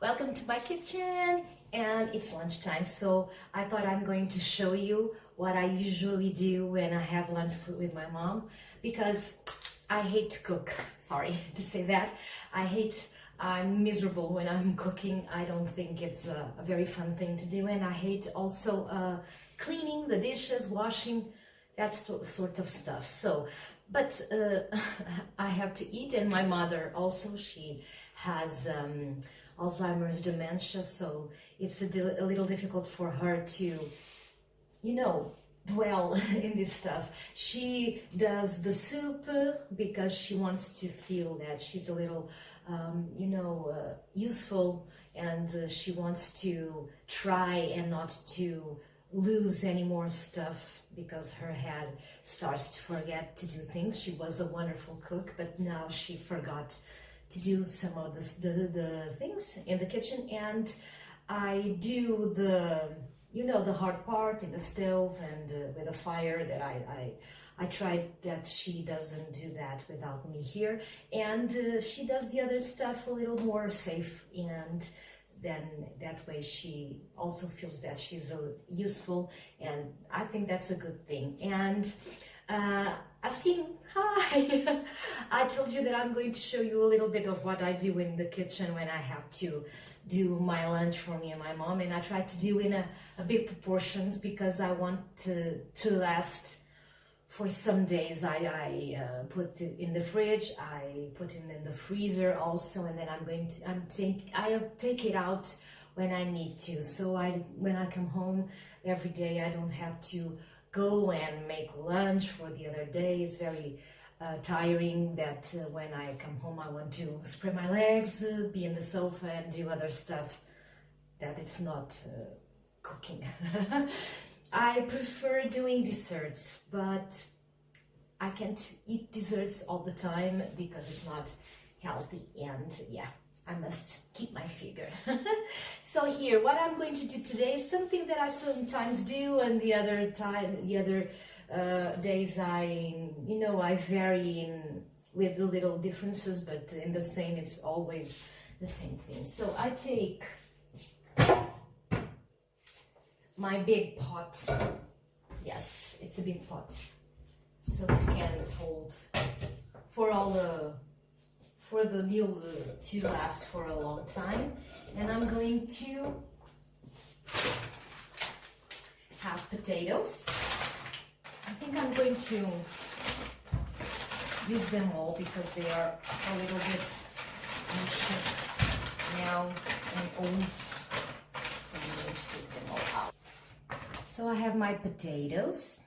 Welcome to my kitchen, and it's lunchtime, so I thought I'm going to show you what I usually do when I have lunch with my mom, because I hate to cook. Sorry to say that. I'm miserable when I'm cooking. I don't think it's a very fun thing to do, and I hate also cleaning the dishes, washing, that sort of stuff. But I have to eat, and my mother also, she has Alzheimer's dementia, so it's a little difficult for her to, dwell in this stuff. She does the soup because she wants to feel that she's a little, useful, and she wants to try and not to lose any more stuff, because her head starts to forget to do things. She was a wonderful cook, but now she forgot to do some of the things in the kitchen, and I do the hard part in the stove and with a fire. That I tried that she doesn't do that without me here, and she does the other stuff a little more safe, and then that way she also feels that she's useful, and I think that's a good thing. And hi! I told you that I'm going to show you a little bit of what I do in the kitchen when I have to do my lunch for me and my mom, and I try to do in a big proportions because I want to last for some days. I put it in the fridge, I put it in the freezer also, and then I'll take it out when I need to. So when I come home every day, I don't have to go and make lunch for the other day. It's very tiring that when I come home I want to spread my legs, be in the sofa and do other stuff that it's not cooking. I prefer doing desserts, but I can't eat desserts all the time because it's not healthy, and yeah, I must keep my figure. So here, what I'm going to do today is something that I sometimes do, and the other days I vary with the little differences, but in the same, it's always the same thing. So I take my big pot. Yes, it's a big pot, so it can hold for the meal to last for a long time. And I'm going to have potatoes. I think I'm going to use them all because they are a little bit mushy now and old, so I'm going to take them all out. So I have my potatoes.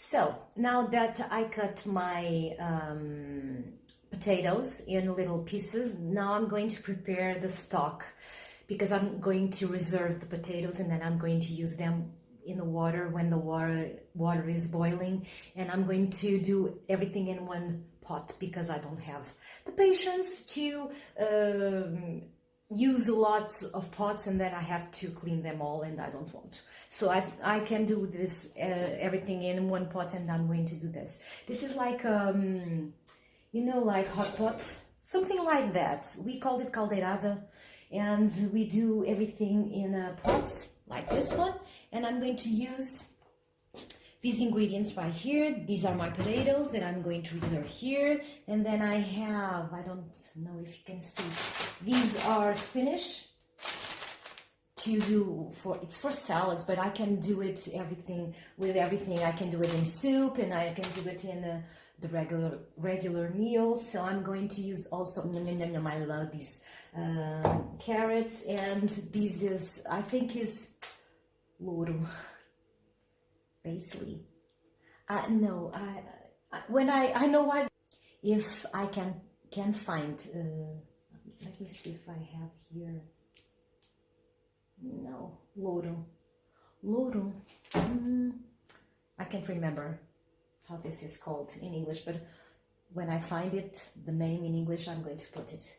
So now that I cut my potatoes in little pieces, now I'm going to prepare the stock, because I'm going to reserve the potatoes and then I'm going to use them in the water when the water is boiling, and I'm going to do everything in one pot because I don't have the patience to use lots of pots and then I have to clean them all, and I don't want. So I can do this everything in one pot, and I'm going to do this. This is like you know, like hot pot, something like that. We called it caldeirada, and we do everything in a pot like this one. And I'm going to use these ingredients right here. These are my potatoes that I'm going to reserve here. And then I have, I don't know if you can see, these are spinach to do for, it's for salads, but I can do it with everything. I can do it in soup, and I can do it in the regular meals. So I'm going to use also, I love these carrots, and this is, I think is louro. Basically, no, when I know why. If I can find, let me see if I have here. No, louro. I can't remember how this is called in English, but when I find it, the name in English, I'm going to put it.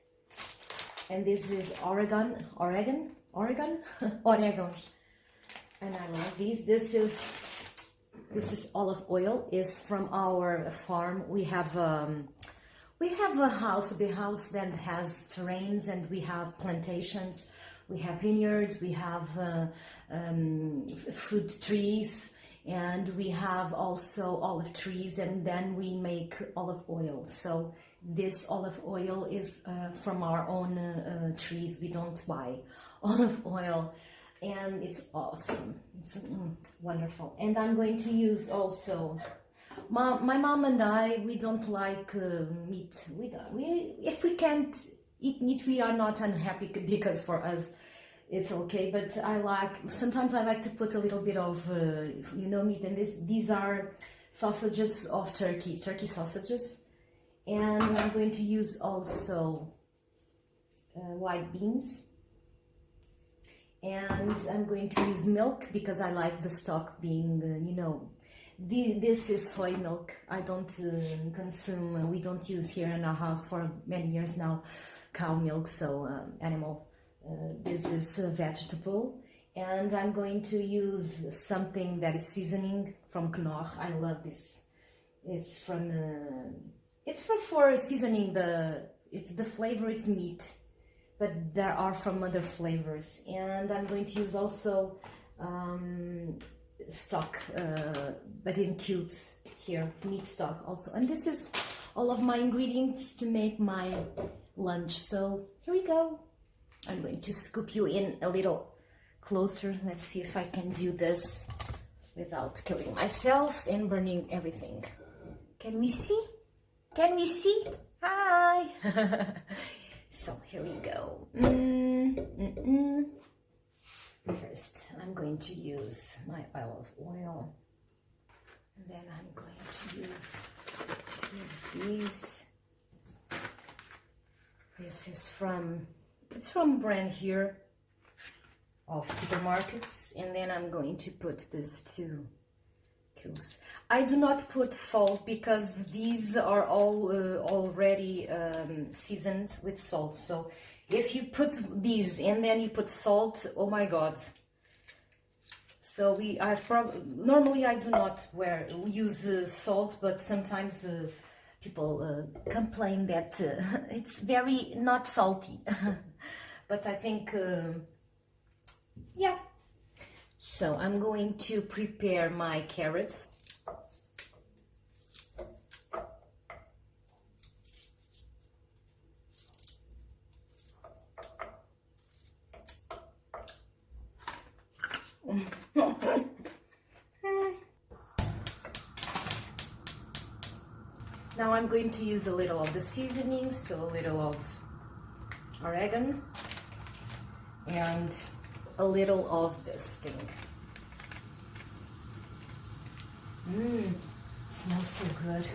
And this is Oregon, and I love these. This is olive oil. Is from our farm. We have a house, a big house that has terrains, and we have plantations. We have vineyards. We have fruit trees, and we have also olive trees. And then we make olive oil. So this olive oil is from our own trees. We don't buy olive oil. And it's awesome. It's wonderful. And I'm going to use also, my mom and I, we don't like meat. If we can't eat meat, we are not unhappy, because for us it's okay. But sometimes I like to put a little bit of meat. And these are sausages of turkey sausages. And I'm going to use also white beans. And I'm going to use milk, because I like the stock being, this is soy milk. I don't consume, we don't use here in our house for many years now, cow milk, so animal. This is vegetable. And I'm going to use something that is seasoning from Knorr. I love this. It's from, it's for seasoning the flavor, it's meat. But there are from other flavors. And I'm going to use also stock, but in cubes here, meat stock also. And this is all of my ingredients to make my lunch. So here we go. I'm going to scoop you in a little closer. Let's see if I can do this without killing myself and burning everything. Can we see? Can we see? Hi! So here we go. First, I'm going to use my olive oil. And then I'm going to use two of these. This is it's from brand here of supermarkets. And then I'm going to put this two cubes. I do not put salt, because these are all already seasoned with salt. So if you put these and then you put salt, oh my god. So normally I do not use salt, but sometimes people complain that it's very not salty. But I think yeah. So I'm going to prepare my carrots. Now I'm going to use a little of the seasoning, so a little of oregano and a little of this thing. Smells so good.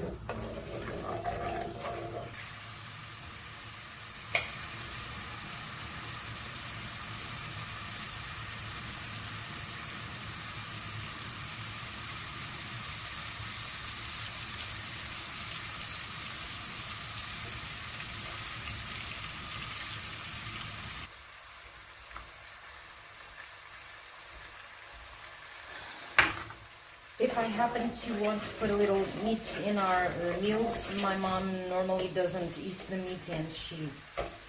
If I happen to want to put a little meat in our meals, my mom normally doesn't eat the meat and she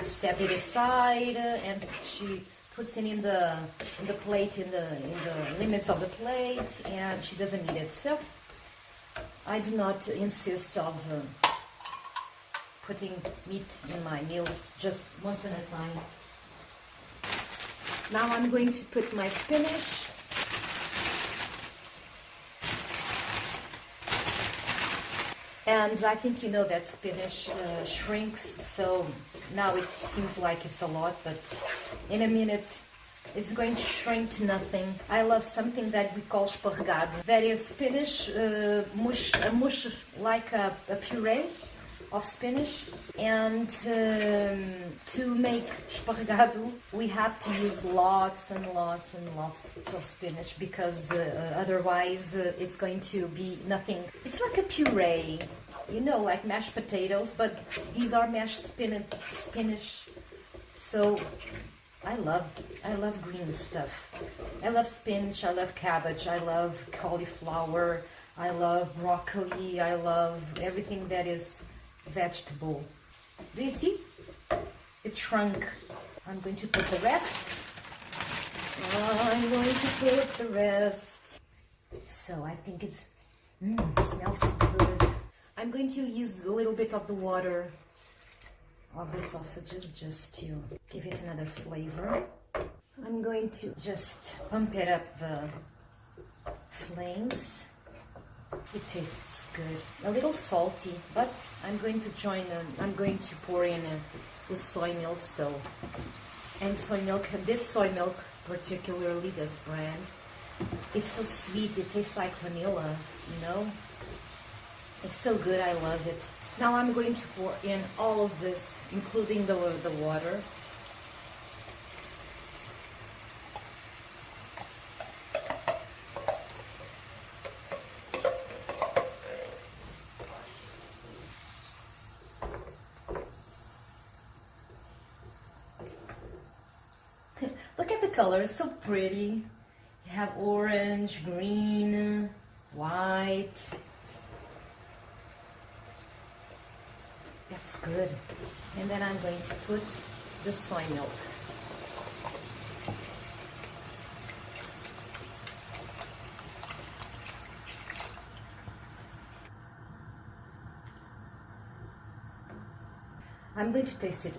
steps it aside and she puts it in the plate, in the limits of the plate, and she doesn't eat it. So I do not insist of putting meat in my meals, just once at a time. Now I'm going to put my spinach. And I think you know that spinach shrinks, so now it seems like it's a lot, but in a minute it's going to shrink to nothing. I love something that we call esparregado. That is spinach, mush like a puree of spinach. And to make esparregado, we have to use lots and lots and lots of spinach, because otherwise it's going to be nothing. It's like a puree, you know, like mashed potatoes, but these are mashed spinach. So I love green stuff. I love spinach, I love cabbage, I love cauliflower, I love broccoli, I love everything that is vegetable. Do you see? It shrunk. I'm going to put the rest. I'm going to put the rest. So I think it smells good. I'm going to use a little bit of the water of the sausages just to give it another flavor. I'm going to just pump it up the flames. It tastes good. A little salty, but I'm going to pour in the soy milk. And soy milk, this soy milk, particularly this brand, it's so sweet. It tastes like vanilla, you know? It's so good. I love it. Now I'm going to pour in all of this, including the water. Look at the color, it's so pretty. You have orange, green, white. That's good. And then I'm going to put the soy milk. I'm going to taste it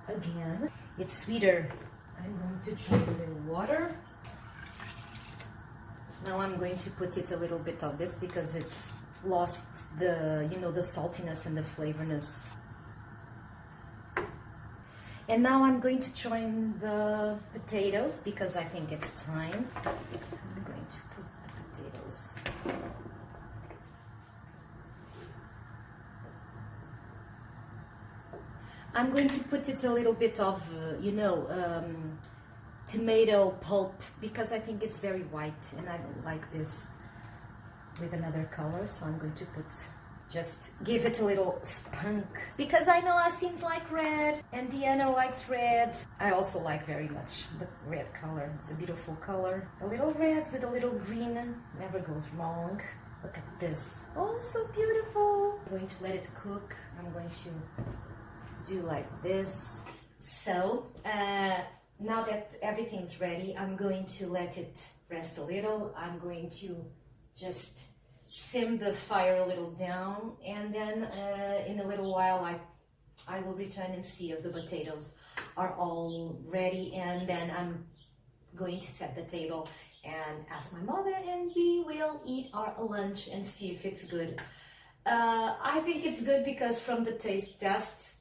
again. It's sweeter. I'm going to drink a little water. Now I'm going to put it a little bit of this because it lost the, you know, the saltiness and the flavorness. And now I'm going to join the potatoes because I think it's time. So I'm going to put the potatoes. I'm going to put it a little bit of, tomato pulp because I think it's very white and I don't like this with another color. So I'm going to just give it a little spunk because I know Asim's like red and Deanna likes red. I also like very much the red color. It's a beautiful color. A little red with a little green never goes wrong. Look at this. Oh, so beautiful. I'm going to let it cook. I'm going to do like this. So now that everything's ready, I'm going to let it rest a little. I'm going to just sim the fire a little down, and then in a little while I will return and see if the potatoes are all ready, and then I'm going to set the table and ask my mother, and we will eat our lunch and see if it's good. I think it's good because from the taste test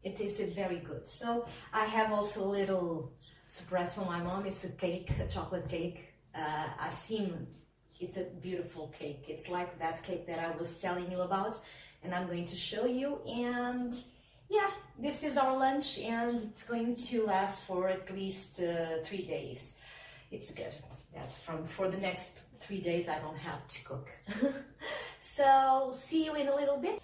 it tasted very good. So I have also a little surprise from my mom. It's a cake, a chocolate cake. Asim, it's a beautiful cake. It's like that cake that I was telling you about, and I'm going to show you. And yeah, this is our lunch, and it's going to last for at least 3 days. It's good. For the next 3 days I don't have to cook. So see you in a little bit.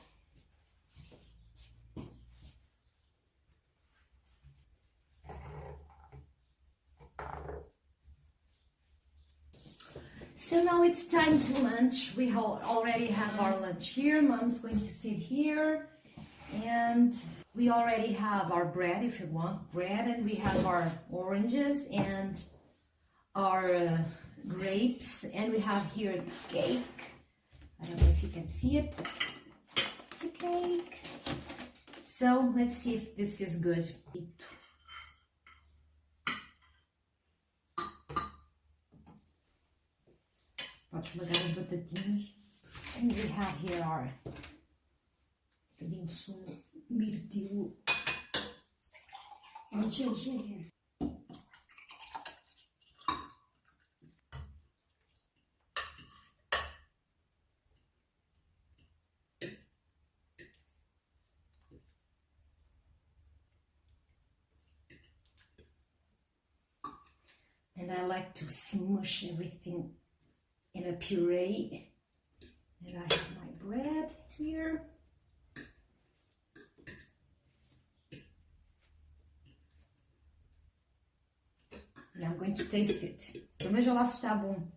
So now it's time to lunch. We already have our lunch here. Mom's going to sit here. And we already have our bread, if you want bread. And we have our oranges and our grapes. And we have here cake. I don't know if you can see it. It's a cake. So let's see if this is good. Pode esmagar as batatinhas. And we have here our bocadinho de sumo, mirtilo. And chili. And I like to smush everything in a puree. And I have my bread here. And I'm going to taste it. Vamos ver lá se está bom.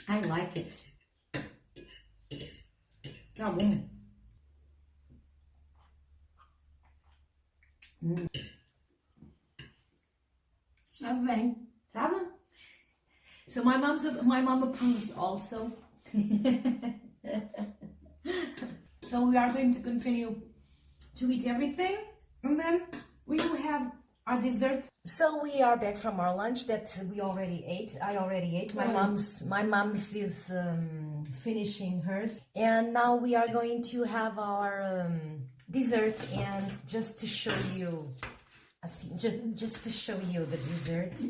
I like it. Tá bom. Sabe bem. Sabe? So my mom approves also. So we are going to continue to eat everything, and then we will have our dessert. So we are back from our lunch that we already ate. I already ate. My mom's is finishing hers, and now we are going to have our dessert. And just to show you, just to show you the dessert,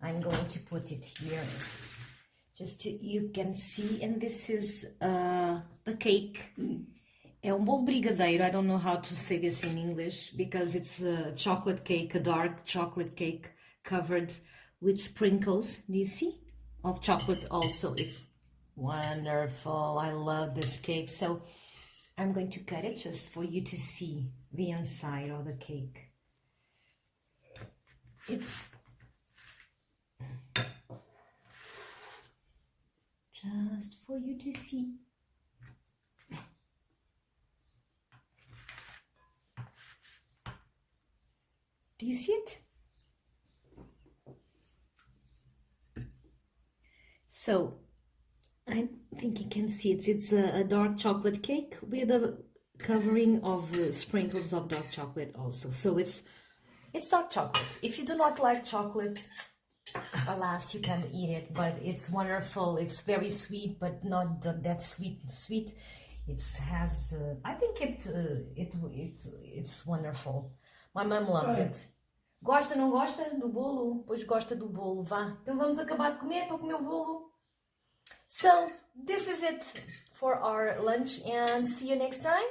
I'm going to put it here. Just you can see, and this is the cake. É bolo brigadeiro. I don't know how to say this in English because it's a chocolate cake, a dark chocolate cake covered with sprinkles. Do you see? Of chocolate also. It's wonderful. I love this cake. So I'm going to cut it just for you to see the inside of the cake. It's just for you to see. Do you see it? So I think you can see it. It's a dark chocolate cake with a covering of sprinkles of dark chocolate also. So it's dark chocolate. If you do not like chocolate, alas, you can eat it, but it's wonderful. It's very sweet, but not that sweet. It has, I think it's wonderful. My mom loves it. Gosta, não gosta do bolo? Pois gosta do bolo, vá. Então vamos acabar de comer, para comer o bolo. So, this is it for our lunch, and see you next time.